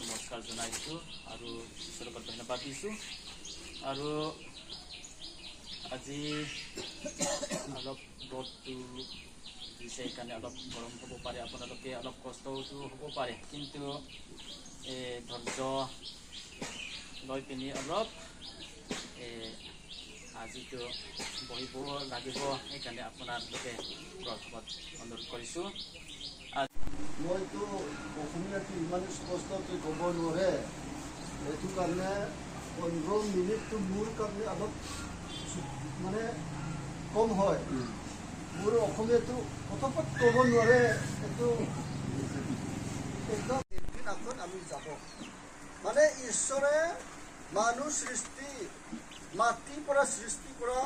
নমস্কাৰ জনাইছোঁ আৰু ঈশ্বৰক ধন্যবাদ দিছোঁ। আৰু আজি অলপ ৰ'দটো দিছে সেইকাৰণে অলপ গৰম হ'ব পাৰে, আপোনালোকে অলপ কষ্টটো হ'ব পাৰে, কিন্তু ধৈৰ্য লৈ পিনি অলপ আজিতো বহিব লাগিব, সেইকাৰণে আপোনালোকে প্ৰথমত অনুৰোধ কৰিছোঁ। মইতো অসমীয়াটো ইমান স্পষ্টকৈ ক'ব নোৱাৰে, সেইটো কাৰণে 15 মিনিটটো মোৰ কাৰণে অলপ মানে কম হয়। মোৰ অসমীয়াটো পটপট ক'ব নোৱাৰে, এইটো একদম এদিন আগত আমি যাব। মানে ঈশ্বৰে মানুহ সৃষ্টি মাটিৰ পৰা সৃষ্টি কৰা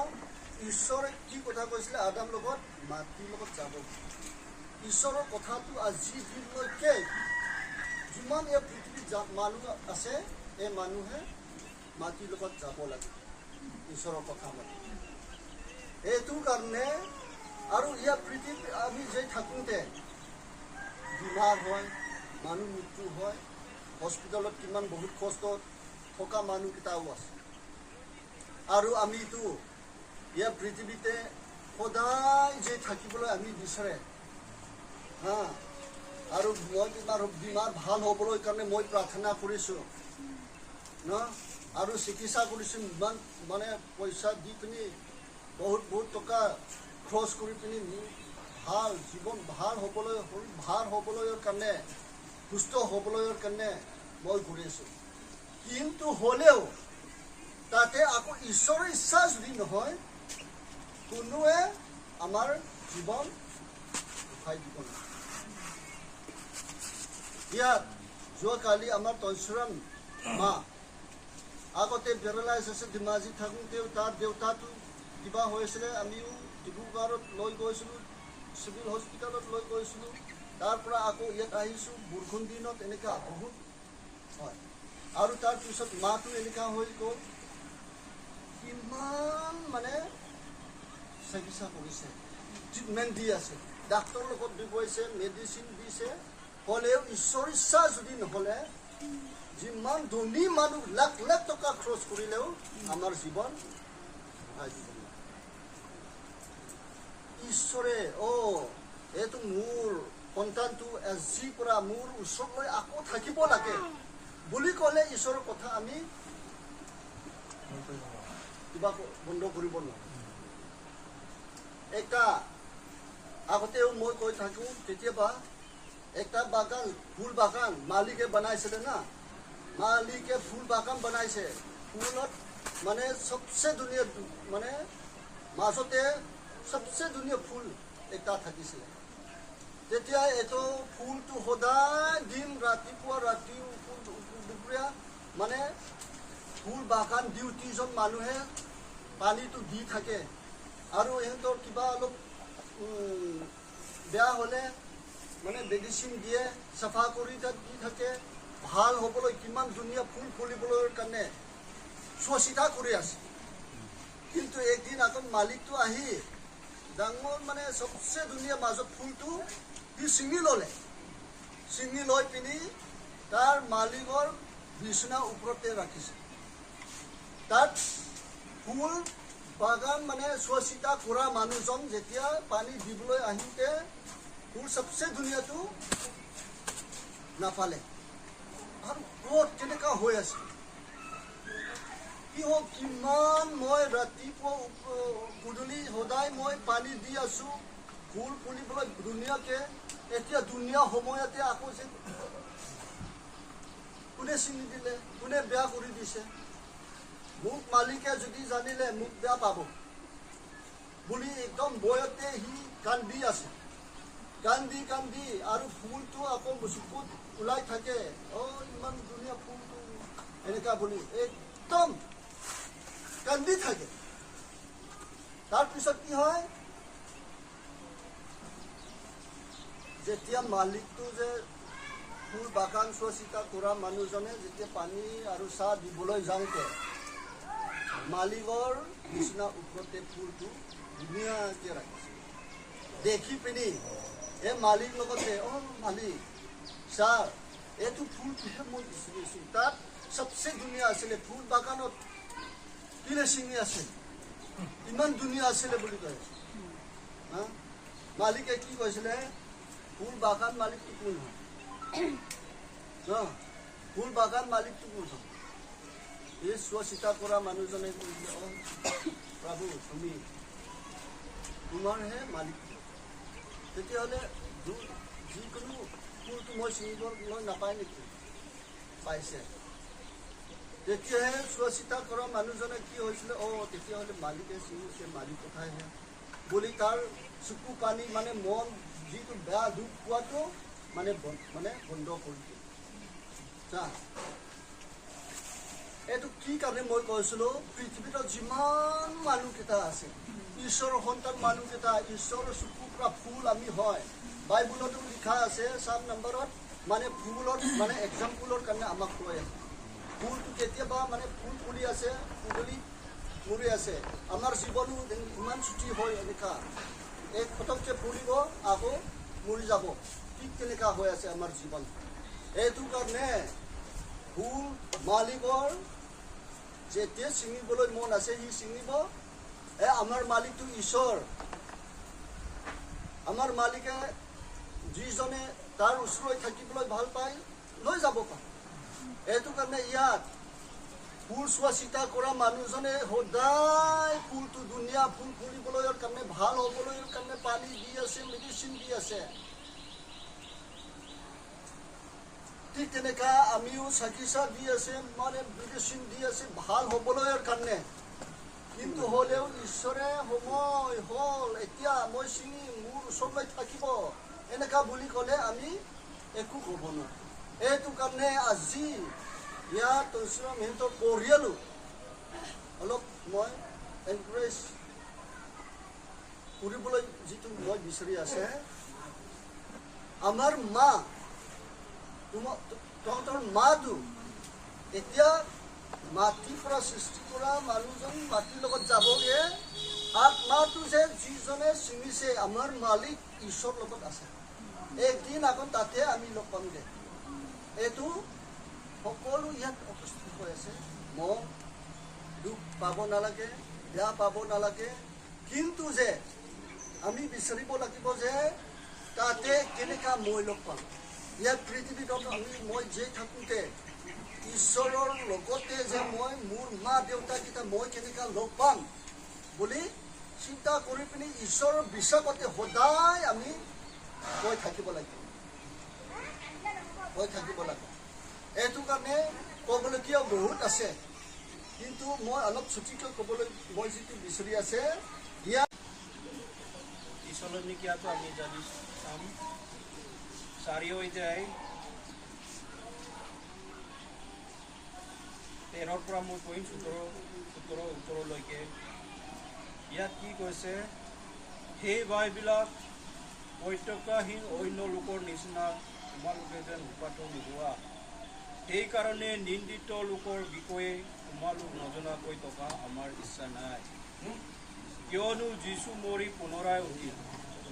ঈশ্বৰে কি কথা কৈছিলে আদাম লগত, মাটিৰ লগত যাব। ঈশ্বৰৰ কথাটো আজি দিনলৈকে যিমান এই পৃথিৱীত মানুহ আছে, এই মানুহে মাটিৰ লগত যাব লাগে ঈশ্বৰৰ কথা মাতি এইটো কাৰণে আৰু ইয়াৰ পৃথিৱীত আমি যে থাকোঁতে বেমাৰ হয় মানুহ মৃত্যু হয় হস্পিটেলত কিমান বহুত কষ্ট থকা মানুহকেইটাও আছে আৰু আমিতো ইয়াৰ পৃথিৱীতে সদায় যে থাকিবলৈ আমি বিচাৰে হা আৰু মই বেমাৰ ভাল হ'বলৈ কাৰণে মই প্ৰাৰ্থনা কৰিছোঁ ন আৰু চিকিৎসা কৰিছোঁ ইমান মানে পইচা দি পিনি বহুত টকা খৰচ কৰি পিনি ভাল জীৱন ভাল হ'বলৈ কাৰণে সুস্থ হ'বলৈ কাৰণে মই কৰি আছোঁ কিন্তু হ'লেও তাতে আকৌ ঈশ্বৰৰ ইচ্ছা যদি নহয় কোনোৱে আমাৰ জীৱন উঠাই দিব নোৱাৰে ইয়াত যোৱাকালি আমাৰ তঞ্চুৰাম মা আগতে পেৰালাইজ আছে ধেমাজি থাকোঁতেও তাৰ দেউতাটো কিবা হৈছিলে আমিও ডিব্ৰুগড়ত লৈ গৈছিলোঁ চিভিল হস্পিটেলত লৈ গৈছিলোঁ তাৰ পৰা আকৌ ইয়াত আহিছোঁ বৰষুণ দিনত এনেকুৱা বহুত হয় আৰু তাৰপিছত মাটো এনেকুৱা হৈ গ'ল কিমান মানে চিকিৎসা কৰিছে ট্ৰিটমেণ্ট দি আছে ডাক্তৰৰ লগত দেখুৱাইছে মেডিচিন দিছে হ'লেও ঈশ্বৰ ইচ্ছা যদি নহ'লে যিমান ধনী মানুহ লাখ লাখ টকা খৰচ কৰিলেও আমাৰ জীৱন ঈশ্বৰে এইটো মোৰ সন্তানটো আজিৰ পৰা মোৰ ওচৰলৈ আকৌ থাকিব লাগে বুলি ক'লে ঈশ্বৰৰ কথা আমি কিবা বন্ধ কৰিব নোৱাৰোঁ এটা আগতেও মই কৈ থাকোঁ কেতিয়াবা একটা বাগান ফুল বাগান মালিকে বনাইছিলে না মালিকে ফুল বাগান বনাইছে ফুলত মানে সবচে ধুনীয়া মানে মাজতে সবচে ধুনীয়া ফুল একটা থাকিছিলে তেতিয়া এইটো ফুলটো সদায় দিন ৰাতিপুৱা ৰাতি দুপৰীয়া মানে ফুল বাগান ডিউটিজন মানুহে পানীটো দি থাকে আৰু ইহঁতৰ কিবা অলপ বেয়া হ'লে মানে মেডিচিন দিয়ে চাফা কৰি তাত দি থাকে ভাল হ'বলৈ কিমান ধুনীয়া ফুল ফুলিবলৈ কাৰণে চোৱা চিতা কৰি আছে কিন্তু একদিন আকৌ মালিকটো আহি ডাঙৰ মানে সবচে ধুনীয়া মাজত ফুলটো সি ছিঙি ল'লে ছিঙি লৈ পিনি তাৰ মালিকৰ বিচনাৰ ওপৰতে ৰাখিছে তাত ফুল বাগান মানে চোৱা চিতা কৰা মানুহজন যেতিয়া পানী দিবলৈ আহিতে ফুল সবচে ধুনীয়াটো নাপালে আৰু ৰ'দ কেনেকুৱা হৈ আছে কি হ'ল কিমান মই ৰাতিপুৱা গধূলি সদায় মই পানী দি আছোঁ ফুল ফুলিবলৈ ধুনীয়াকৈ এতিয়া ধুনীয়া সময়তে আকৌ যে কোনে ছিঙি দিলে কোনে বেয়া কৰি দিছে মোক মালিকে যদি জানিলে মোক বেয়া পাব বুলি একদম বয়তে সি কান্দি আছে কান্দি আৰু ফুলটো আকৌ চকুত ওলাই থাকে ইমান ধুনীয়া ফুলটো এনেকুৱা বুলি একদম কান্দি থাকে তাৰপিছত কি হয় যেতিয়া মালিকটো যে ফুল বাগান চোৱা চিতা কৰা মানুহজনে যেতিয়া পানী আৰু চাহ দিবলৈ যাওঁতে মালিকৰ বিচনাৰ ওপৰতে ফুলটো ধুনীয়াকৈ ৰাখিছে দেখি পিনি মালিক লগতে মালিক ছাৰ এইটো ফুলটোহে মই বিচাৰিছোঁ তাত সবচে ধুনীয়া আছিলে ফুল বাগানত কিনে ছিঙি আছিল ইমান ধুনীয়া আছিলে বুলি কৈ মালিকে কি কৈছিলে ফুল বাগান মালিকটো কোন হয় ফুল বাগান মালিকটো কোন হয় এই চোৱা চিতা কৰা মানুহজনে কৈছিলে প্ৰভু তুমি তোমাৰহে মালিক তেতিয়াহ'লে যিকোনো ফুলটো মই ছিঙিবলৈ নাপায় নেকি পাইছে তেতিয়াহে চোৱা চিতা কৰা মানুহজনে কি হৈছিলে তেতিয়াহ'লে মালিকে ছিঙিছে মালিক কথাইহে বুলি তাৰ চকু পানী মানে মন যিটো বেয়া দুখ পোৱাটো মানে বন্ধ কৰি দিয়ে এইটো কি কাৰণে মই কৈছিলোঁ পৃথিৱীত যিমান মানুহকেইটা আছে ঈশ্বৰৰ সন্তান মানুহকেইটা ঈশ্বৰৰ চকুৰ পৰা ফুল আমি হয় বাইবলতো লিখা আছে 7 নম্বৰত মানে ফুলৰ মানে এক্সাম্পলৰ কাৰণে আমাক কৈ আছে ফুলটো কেতিয়াবা মানে ফুল ফুলি আছে, কুঁৱলী মৰি আছে। আমাৰ জীৱনো ইমান ছুটি হয় এনেকুৱা, এক ফটককৈ ফুলিব আকৌ মৰি যাব, ঠিক তেনেকুৱা হৈ আছে আমাৰ জীৱন। এইটো কাৰণে ফুল মালিকৰ যেতিয়া ছিঙিবলৈ মন আছে সি ছিঙিব। আমাৰ মালিকটো ঈশ্বৰ। আমাৰ মালিকে যিজনে তাৰ ওচৰত থাকিবলৈ ভাল পায় লৈ যাব পাৰে। এইটো কাৰণে ইয়াত ফুল চোৱা চিতা কৰা মানুহজনে সদায় ফুলটো ধুনীয়া ফুল ফুলিবলৈ কাৰণে, ভাল হ'বলৈ কাৰণে পানী দি আছে, মেডিচিন দি আছে। ঠিক তেনেকা আমিও চিকিৎসা দি আছে, মানে মেডিচিন দি আছে ভাল হ'বলৈ কাৰণে। কিন্তু হ'লেও ঈশ্বৰে সময় হ'ল, এতিয়া মই ছিঙি মোৰ ওচৰলৈ থাকিব এনেকা বুলি ক'লে আমি একো ক'ব নোৱাৰোঁ। এইটো কাৰণে আজি ইয়াত সিহঁতৰ পৰিয়ালো অলপ মই এনকাৰেজ কৰিবলৈ যিটো মই বিচাৰি আছে, আমাৰ মা তহঁতৰ মাটো এতিয়া মাটিৰ পৰা সৃষ্টি কৰা মানুহজন মাটিৰ লগত যাবগে। আত্মাটো যে যিজনে ছিঙিছে আমাৰ মালিক ঈশ্বৰৰ লগত আছে। একদিন আকৌ তাতে আমি লগ পামগে। এইটো সকলো ইয়াত উপস্থিত হৈ আছে। মই দুখ পাব নালাগে, বেয়া পাব নালাগে, কিন্তু যে আমি বিচাৰিব লাগিব যে তাতে কেনেকা মই লগ পাম। ইয়াত পৃথিৱীত মই যে থাকোঁতে ঈশ্বৰৰ লগতে যে মই মোৰ মা দেউতাকেইটা মই কেনেকা লগ পাম বুলি চিন্তা কৰি পিনি ঈশ্বৰৰ বিশ্বাসতে সদায় আমি গৈ থাকিব লাগিব। এইটো কাৰণে ক'বলগীয়া বহুত আছে, কিন্তু মই অলপ ছুটিকৈ ক'বলৈ মই যিটো বিচাৰি আছে ইয়াত থিছালনিকিয়াটো আমি যদি চাম 4 অধ্যায় 13 পৰা মই পঢ়িম 17-18লৈকে। ইয়াত কি কৈছে, সেই ভাইবিলাক পৈত্যকাহীন অন্য লোকৰ নিচিনা তোমালোকে যেন উপাতো নোহোৱা। সেইকাৰণে নিন্দিত লোকৰ বিষয়ে তোমালোক নজনাকৈ থকা আমাৰ ইচ্ছা নাই। কিয়নো যীশু মৰি পুনৰাই উঠিল,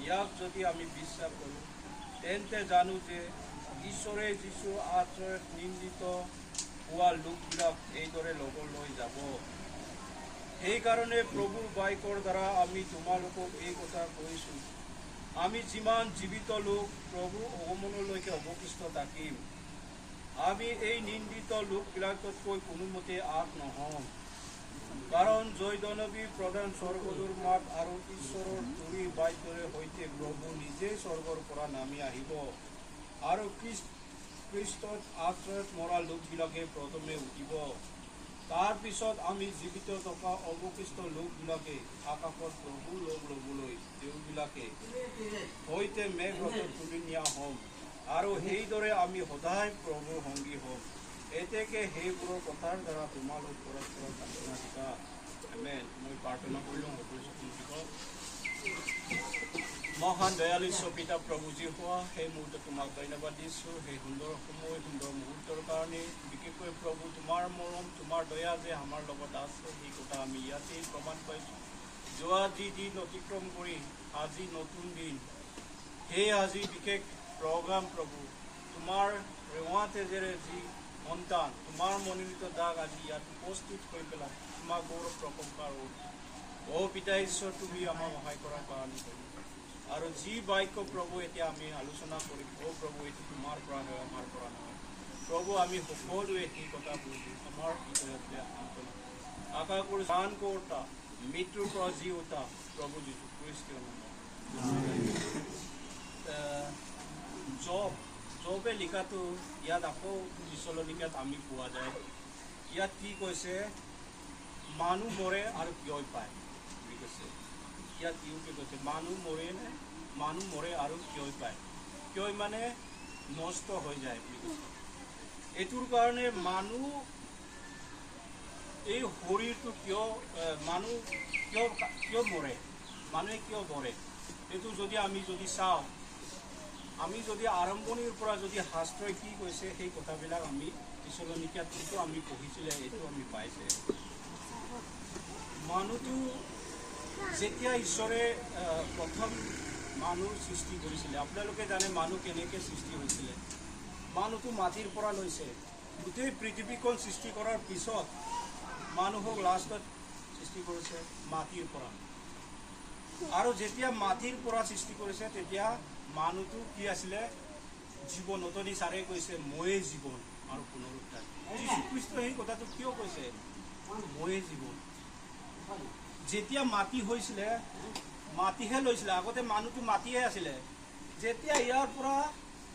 ইয়াক যদি আমি বিশ্বাস কৰোঁ তেন্তে জানো যে ঈশ্বৰে যীশুৰ আশ্ৰয়ত নিন্দিত হোৱা লোকবিলাক এইদৰে লগলৈ যাব। সেইকাৰণে প্ৰভুৰ বাক্যৰ দ্বাৰা আমি তোমালোকক এই কথা কৈছোঁ, আমি যিমান জীৱিত লোক প্ৰভু আগমনলৈকে অৱশিষ্ট থাকিম, আমি এই নিন্দিত লোকবিলাকতকৈ কোনোমতে আগ নহ'ম। কাৰণ জয়দানৱী প্ৰধান স্বৰ্গদূতৰ মাত আৰু ঈশ্বৰৰ তুৰী বাদ্যৰে সৈতে প্ৰভু নিজেই স্বৰ্গৰ পৰা নামি আহিব, আৰু খ্ৰীষ্টত আশ্ৰয়ত মৰা লোকবিলাকে প্ৰথমে উঠিব। তাৰ পিছত আমি জীৱিত থকা অৱশিষ্ট লোকবিলাকে আকাশত প্ৰভু লগ ল'বলৈ তেওঁবিলাকে সৈতে মেঘৰথত তুলি নিয়া হ'ম, আৰু সেইদৰে আমি সদায় প্ৰভুৰ সংগী হ'ম। এতেকে সেইবোৰৰ কথাৰ দ্বাৰা তোমালোক পৰস্পৰক আলোচনা শিকা। আমেন। মই প্ৰাৰ্থনা কৰিলোঁ মহান দয়ালু পিতা প্ৰভু যি হোৱা সেই মুহূৰ্তত তোমাক ধন্যবাদ দিছোঁ, সেই সুন্দৰ সময় সুন্দৰ মুহূৰ্তৰ কাৰণে। বিশেষকৈ প্ৰভু তোমাৰ মৰম তোমাৰ দয়া যে আমাৰ লগত আছে সেই কথা আমি ইয়াতেই প্ৰমাণ পাইছোঁ। যোৱা যি দিন অতিক্ৰম কৰি আজি নতুন দিন, সেই আজি বিশেষ প্ৰগ্ৰাম প্ৰভু তোমাৰ ৰেৱা তেজেৰে যি সন্তান তোমাৰ মনোনীত দাগ আজি ইয়াত উপস্থিত হৈ পেলাই তোমাক গৌৰৱ প্ৰশংসা পিতা ঈশ্বৰ তুমি আমাৰ সহায় কৰাৰ কাৰণে আৰু যি বাক্য প্ৰভু এতিয়া আমি আলোচনা কৰিম প্ৰভু এইটো তোমাৰ পৰা হয় আমাৰ পৰা নহয় প্ৰভু আমি সকলোৱে সেই কথা বুজি আমাৰ ভিতৰতে আশা কৰি স্নান কৰোঁতা মৃত্যুৰ পৰা যি উঠা প্ৰভু যীশু খ্ৰীষ্টৰ নামত জবে লিখাটো ইয়াত আকৌ থিছালনিকিয়াত আমি পোৱা যায়। ইয়াত কি কৈছে, মানুহ মৰে আৰু কিয় পায় বুলি কৈছে। ইয়াত কি কৈছে, মানুহ মৰে আৰু কিয় পায়, কিয় মানে নষ্ট হৈ যায় বুলি কৈছে। এইটোৰ কাৰণে মানুহ এই শৰীৰটো মানুহে কিয় মৰে এইটো যদি আমি চাওঁ, আমি যদি আৰম্ভণিৰ পৰা যদি শাস্ত্ৰই কি কৈছে সেই কথাবিলাক আমি তেছালোনিকাত যিটো আমি পঢ়িছিলে এইটো আমি পাইছে মানুহটো যেতিয়া ঈশ্বৰে প্ৰথম মানুহ সৃষ্টি কৰিছিলে আপোনালোকে জানে মানুহ কেনেকৈ সৃষ্টি হৈছিলে মানুহটো মাটিৰ পৰা লৈছে গোটেই পৃথিৱীখন সৃষ্টি কৰাৰ পিছত মানুহক লাষ্টত সৃষ্টি কৰিছে মাটিৰ পৰা আৰু যেতিয়া মাটিৰ পৰা সৃষ্টি কৰিছে তেতিয়া মানুহটো কি আছিলে জীৱন অতনি ছাৰে কৈছে ময়ে জীৱন আৰু পুনৰুত্থান যীশু খ্ৰীষ্টই সেই কথাটো কিয় কৈছে ময়ে জীৱন যেতিয়া মাটি হৈছিলে মাটিহে লৈছিলে আগতে মানুহটো মাটিহে আছিলে যেতিয়া ইয়াৰ পৰা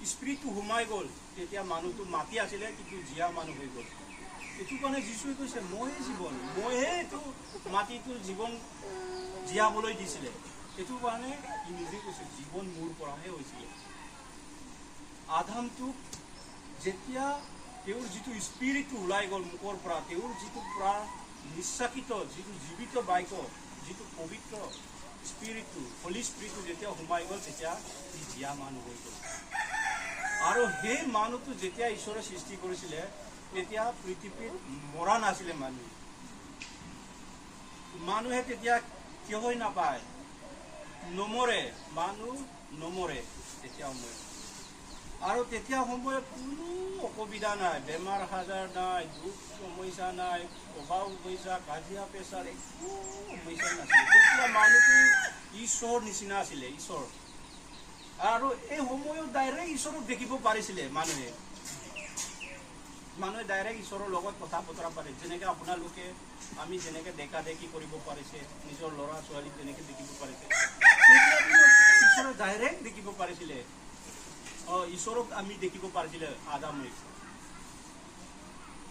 স্পিৰিটটো সোমাই গ'ল তেতিয়া মানুহটো মাটি আছিলে কিন্তু জীয়া মানুহ হৈ গ'ল এইটো কাৰণে যীশুৱে কৈছে ময়ে জীৱন মইহে এইটো মাটিটোৰ জীৱন জীয়াবলৈ দিছিলে এইটো কাৰণে ই নিজে কৈছে জীৱন মোৰ পৰাহে হৈছিলে আদামটোক যেতিয়া তেওঁৰ যিটো স্পিৰিটটো ওলাই গ'ল মুখৰ পৰা তেওঁৰ যিটো পৰা নিশ্বাসিত যিটো জীৱিত বাক্য যিটো পবিত্ৰ স্পিৰিটটো হলি স্পিৰিটটো যেতিয়া সোমাই গ'ল তেতিয়া সি জীয়া মানুহ হৈ গ'ল আৰু সেই মানুহটো যেতিয়া ঈশ্বৰে সৃষ্টি কৰিছিলে তেতিয়া পৃথিৱীত মৰা নাছিলে মানুহে তেতিয়া কিয় হৈ নাপায় নমৰে মানুহ নমৰে তেতিয়া সময়ত আৰু তেতিয়া সময়ত কোনো অসুবিধা নাই বেমাৰ আজাৰ নাই দুখ সমস্যা নাই প্ৰভাৱ সমস্যা কাজিয়া পেচাৰ একো সমস্যা নাছিলে তেতিয়া মানুহটো ঈশ্বৰ নিচিনা আছিলে ঈশ্বৰ আৰু এই সময়ত ডাইৰেক্ট ঈশ্বৰক দেখিব পাৰিছিলে মানুহে ডাইৰেক্ট ঈশ্বৰৰ লগত কথা বতৰা পাৰে যেনেকৈ আপোনালোকে আমি যেনেকৈ দেখা দেখি কৰিব পাৰিছে নিজৰ ল'ৰা ছোৱালীক যেনেকৈ দেখিব পাৰিছে ঈশ্বৰে ডাইৰেক্ট দেখিব পাৰিছিলে ঈশ্বৰক আমি দেখিব পাৰিছিলে আদামে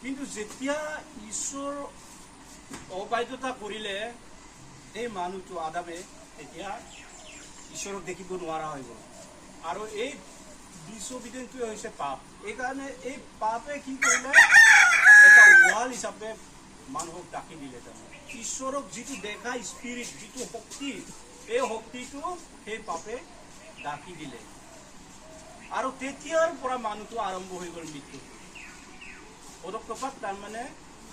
কিন্তু যেতিয়া ঈশ্বৰ অবাধ্যতা কৰিলে এই মানুহটো আদামে তেতিয়া ঈশ্বৰক দেখিব নোৱাৰা হৈ গ'ল আৰু এই disobedience হৈছে পাপ এইকাৰণে এই পাপে কি কৰিলে এটা ৱাল হিচাপে মানুহক ঢাকি দিলে তাৰমানে ঈশ্বৰক যিটো দেখা স্পিৰিট যিটো শক্তি এই শক্তিটো সেই পাপে ঢাকি দিলে আৰু তেতিয়াৰ পৰা মানুহটো আৰম্ভ হৈ গ'ল মৃত্যু পদক্ষেপত তাৰমানে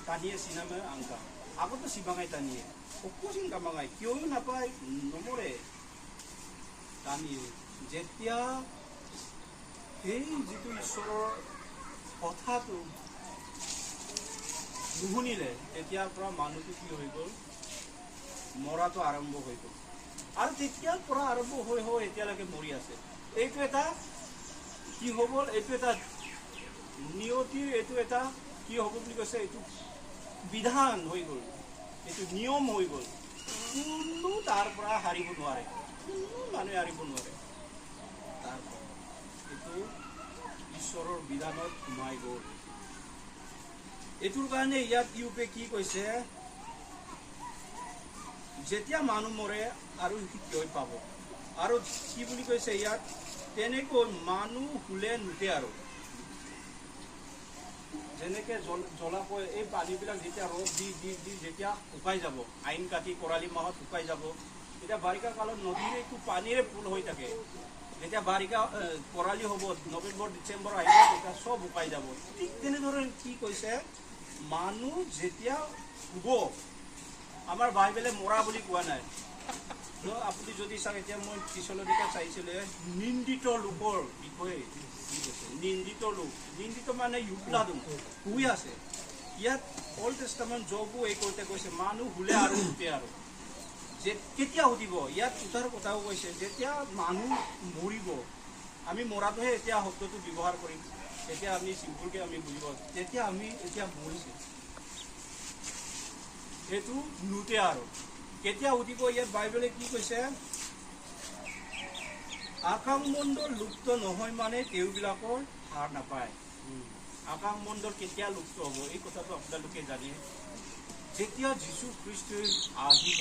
টানিয়ে চিনামে আংকা আগতো চিবাঙাই টানিয়ে অকো চিন্তা মাঙাই কিয় নাপায় নমৰে টানিয়ে যেতিয়া সেই যিটো ঈশ্বৰৰ কথাটো নুশুনিলে তেতিয়াৰ পৰা মানুহটো কি হৈ গ'ল মৰাটো আৰম্ভ হৈ গ'ল আৰু তেতিয়াৰ পৰা আৰম্ভ হৈ এতিয়ালৈকে মৰি আছে এইটো এটা কি হ'ব এইটো এটা নিয়তিৰ এইটো এটা কি হ'ব বুলি কৈছে এইটো বিধান হৈ গ'ল এইটো নিয়ম হৈ গ'ল কোনো তাৰ পৰা হাৰিব নোৱাৰে কোনো মানুহে হাৰিব নোৱাৰে তাৰ পৰা এইটো ঈশ্বৰৰ বিধানত সোমাই গ'ল এইটোৰ কাৰণে ইয়াত ইউপে কি কৈছে যেতিয়া মানুহ মৰে আৰু কিয় পাব আৰু কি বুলি কৈছে ইয়াত তেনেকৈ মানুহ শুলে নুঠে আৰু যেনেকৈ জলাশয় এই পানীবিলাক যেতিয়া ৰ'দ দি যেতিয়া শুকাই যাব আইন কাটি কৰালি মাহত শুকাই যাব তেতিয়া বাৰিষা কালত নদীৰ একো পানীৰে ফুল হৈ থাকে যেতিয়া বাৰিষা কৰালি হ'ব নৱেম্বৰ ডিচেম্বৰ আহিব তেতিয়া চব শুকাই যাব ঠিক তেনেদৰে কি কৈছে মানুহ যেতিয়া শুব আমাৰ বাইবেলে মৰা বুলি কোৱা নাই আপুনি যদি চাই এতিয়া মই পিছলৈকে চাইছিলে নিন্দিত লোকৰ বিষয়ে নিন্দিত লোক নিন্দিত মানে ইউপ্লাদুম শুই আছে ইয়াত অল্ড টেষ্টামেণ্ট জবো এই কৰোঁতে কৈছে মানুহ শুলে আৰু নুঠে আৰু যে কেতিয়া সুধিব ইয়াত উঠাৰ কথাও কৈছে যেতিয়া মানুহ মৰিব আমি মৰাটোহে এতিয়া শব্দটো ব্যৱহাৰ কৰিম তেতিয়া আমি চিম্পুলকৈ আমি বুজিব তেতিয়া আমি এতিয়া মৰিছোঁ সেইটো নুঠে আৰু কেতিয়া উঠিব ইয়াত বাইবেলে কি কৈছে আকাশমণ্ডল লুপ্ত নহয় মানে তেওঁবিলাকৰ হাৰ নাপায় আকাশমণ্ডল কেতিয়া লুপ্ত হ'ব এই কথাটো আপোনালোকে জানে যেতিয়া যীশু খ্ৰীষ্টই আহিব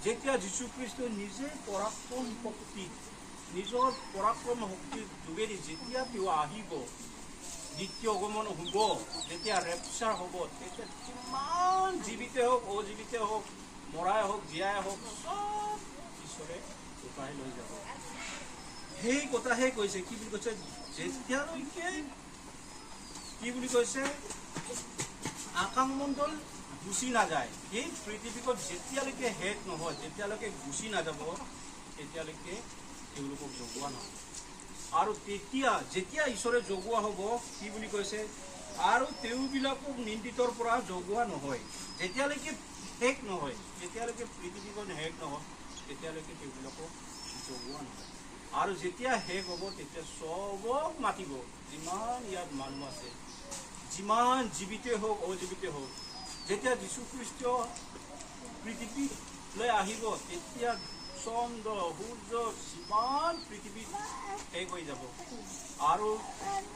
যেতিয়া যীশু খ্ৰীষ্টই নিজে পৰাক্ৰম শক্তি নিজৰ পৰাক্ৰম শক্তিৰ যোগেদি যেতিয়া তেওঁ আহিব দ্বিতীয় আগমন হ'ব যেতিয়া ৰেপচাৰ হ'ব তেতিয়া কিমান জীৱিত হওক অজীৱিত হওক মৰাই হওক জীয়াই হওক চব ঈশ্বৰে উপায় লৈ যাব সেই কথাহে কৈছে কি বুলি কৈছে যেতিয়ালৈকে কি বুলি কৈছে আকাশমণ্ডল গুচি নাযায় এই পৃথিৱীখন যেতিয়ালৈকে শেষ নহয় যেতিয়ালৈকে গুচি নাযাব তেতিয়ালৈকে তেওঁলোকক জগোৱা নহয় আৰু যেতিয়া ঈশ্বৰে জগোৱা হ'ব কি বুলি কৈছে আৰু তেওঁবিলাকক নিন্দিতৰ পৰা জগোৱা নহয় যেতিয়ালৈকে শেষ নহয় যেতিয়ালৈকে পৃথিৱীখন শেষ নহয় তেতিয়ালৈকে তেওঁবিলাকক জগোৱা নহয় আৰু যেতিয়া শেষ হ'ব তেতিয়া চবক মাতিব যিমান ইয়াত মানুহ আছে যিমান জীৱিতেই হওক অজীৱিতেই হওক যেতিয়া যীশুখ্ৰীষ্ট পৃথিৱীলৈ আহিব তেতিয়া চন্দ্ৰ সূৰ্য যিমান পৃথিৱীত শেষ হৈ যাব আৰু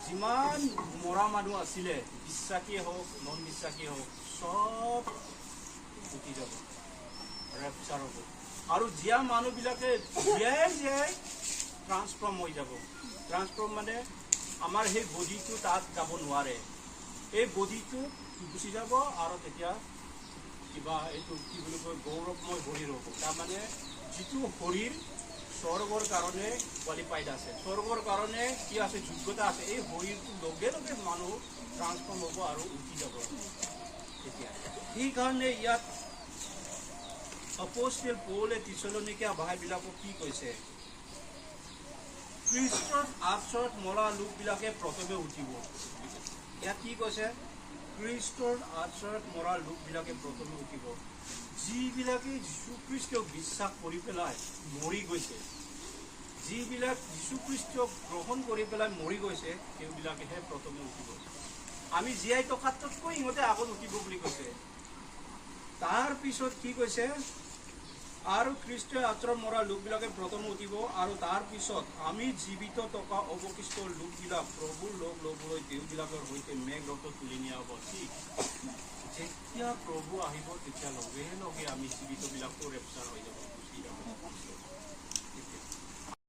যিমান মৰা মানুহ আছিলে বিশ্বাসীয়ে হওক নন বিশ্বাসীয়ে হওক চব উঠি যাব ৰেপচাৰ হ'ব আৰু জীয়া মানুহবিলাকে জীয়াই জীয়াই ট্ৰান্সফৰ্ম হৈ যাব ট্ৰান্সফৰ্ম মানে আমাৰ সেই বডিটো তাত যাব নোৱাৰে এই বডিটো গুচি যাব আৰু তেতিয়া কিবা এইটো কি বুলি কয় গৌৰৱময় শৰীৰ হ'ব তাৰমানে যিটো শৰীৰ স্বৰ্গৰ কাৰণে কোৱালিফাইড আছে স্বৰ্গৰ কাৰণে কি আছে যোগ্যতা আছে এই শৰীৰটো লগে লগে মানুহ ট্ৰান্সফৰ্ম হ'ব আৰু উঠি যাব তেতিয়া সেইকাৰণে ইয়াত অপষ্টোল পৌলে থিছালনিকা ভাইবিলাকক কি কৈছে খ্ৰীষ্টৰ আশ্ৰয়ত মৰা লোকবিলাকে প্ৰথমে উঠিব ইয়াত কি কৈছে খ্ৰীষ্টৰ আশ্ৰয়ত মৰা লোকবিলাকে প্ৰথমে উঠিব যিবিলাকে যীশুখ্ৰীষ্টক বিশ্বাস কৰি পেলাই মৰি গৈছে যিবিলাক যীশুখ্ৰীষ্টক গ্ৰহণ কৰি পেলাই মৰি গৈছে সেইবিলাকেহে প্ৰথমে উঠিব আমি জীয়াই থকাতকৈ ইহঁতে আগত উঠিব বুলি কৈছে তাৰ পিছত কি কৈছে আৰু খ্ৰীষ্টই আশ্ৰয় মৰা লোকবিলাকে প্ৰথমে উঠিব আৰু তাৰ পিছত আমি জীৱিত থকা অৱশিষ্ট লোকবিলাক প্ৰভুৰ লগ ল'বলৈ তেওঁবিলাকৰ সৈতে মেঘ ৰথত তুলি নিয়া হ'ব ঠিক যেতিয়া প্ৰভু আহিব তেতিয়া লগে লগে আমি জীৱিতবিলাকো ৰেপচাৰ হৈ যাব গুচি যাব